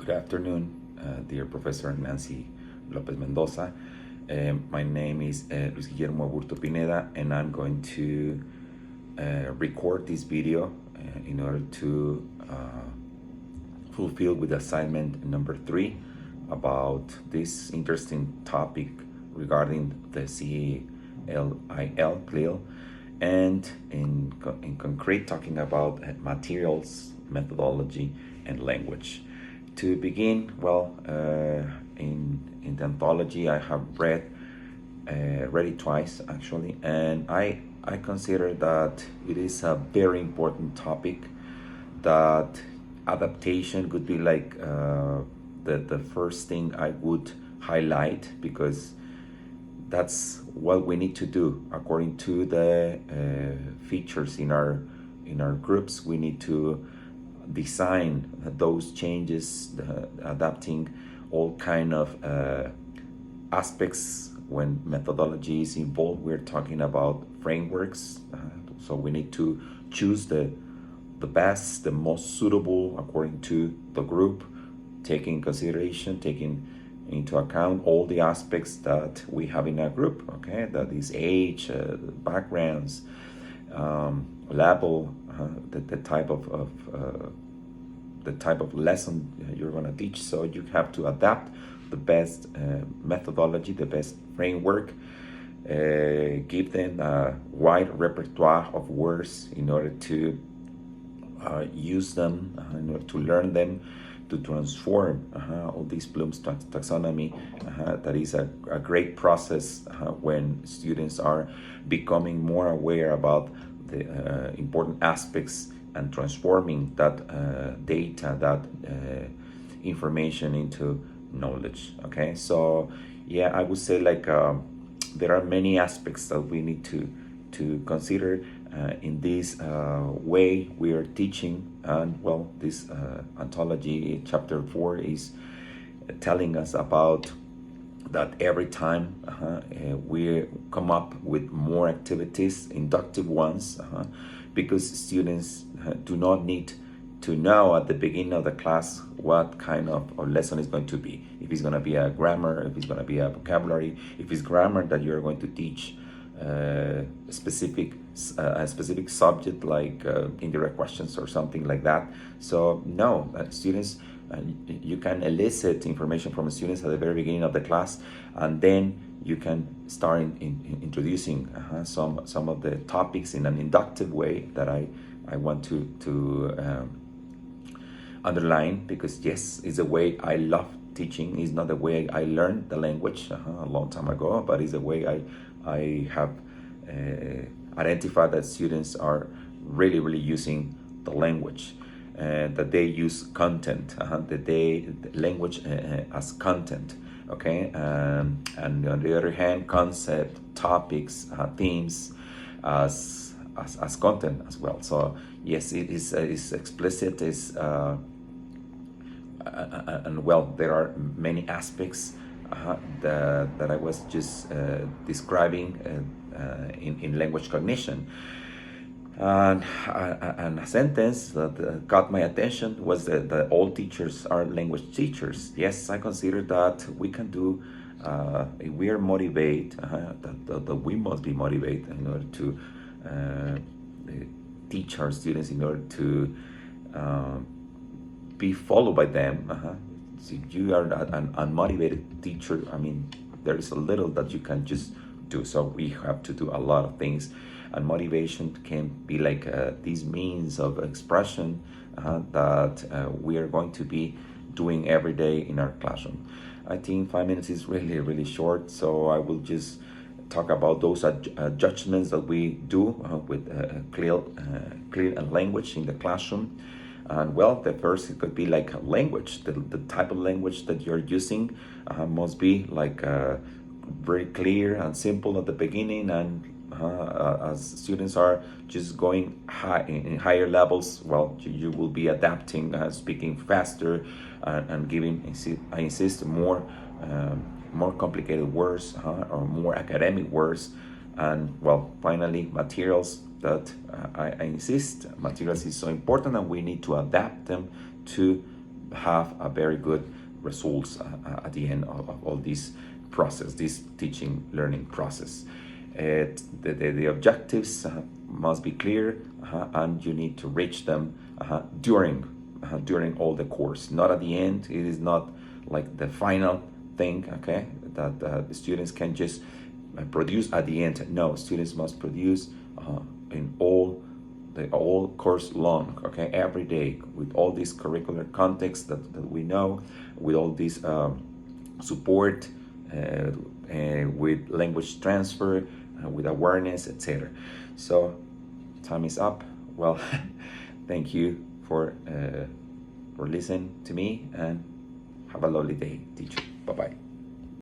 Good afternoon, dear Professor Nancy Lopez Mendoza. My name is Luis Guillermo Aburto Pineda, and I'm going to record this video in order to fulfill with assignment number 3 about this interesting topic regarding the CLIL, and in concrete talking about materials, methodology, and language. To begin, in the anthology I have read it twice actually, and I consider that it is a very important topic, that adaptation could be like the first thing I would highlight, because that's what we need to do according to the features in our groups. We need to design those changes, adapting all kind of aspects. When methodology is involved, we're talking about frameworks, so we need to choose the best, the most suitable according to the group, taking into account all the aspects that we have in our group. Okay, that is age, backgrounds, level, the type of lesson you're going to teach. So you have to adapt the best methodology, the best framework, give them a wide repertoire of words in order to use them, in order to learn them, to transform all these Bloom's taxonomy. That is a great process when students are becoming more aware about the important aspects and transforming that data, that information into knowledge. Okay, so yeah, I would say like there are many aspects that we need to consider in this way we are teaching. And well, this anthology chapter 4 is telling us about that every time we come up with more activities, inductive ones, because students do not need to know at the beginning of the class what kind of lesson is going to be. If it's going to be a grammar, if it's going to be a vocabulary, if it's grammar that you're going to teach a specific subject like indirect questions or something like that. So no, students, you can elicit information from students at the very beginning of the class, and then you can start in introducing some of the topics in an inductive way that I want to underline, because yes, it's the way I love teaching. It's not the way I learned the language a long time ago, but it's the way I have identified that students are really using the language, that they use content, language as content. Okay, and on the other hand, concept, topics, themes as content as well. So yes, it is explicit, and well, there are many aspects that I was just describing in language cognition. And a sentence that got my attention was that all teachers are language teachers. Yes, I consider that we can do, if we are motivated, that we must be motivated in order to teach our students, in order to be followed by them. So if you are an unmotivated teacher, I mean, there is a little that you can just do. So we have to do a lot of things, and motivation can be like this means of expression that we are going to be doing every day in our classroom. I think 5 minutes is really short, so I will just talk about those judgments that we do with clear and language in the classroom. And well, the first, it could be like language. The type of language that you're using must be like very clear and simple at the beginning, and as students are just going in higher levels, well, you will be adapting, speaking faster, and giving, I insist, more complicated words or more academic words. And well, finally, materials, I insist, materials is so important, and we need to adapt them to have a very good results at the end of all this process, this teaching learning process. The objectives must be clear, and you need to reach them during all the course, not at the end. It is not like the final thing, okay, that the students can just produce at the end. No, students must produce in all course long, okay, every day, with all this curricular context that we know, with all this support, with language transfer, with awareness, etc. So time is up. Well, thank you for listening to me, and have a lovely day, teacher. Bye bye.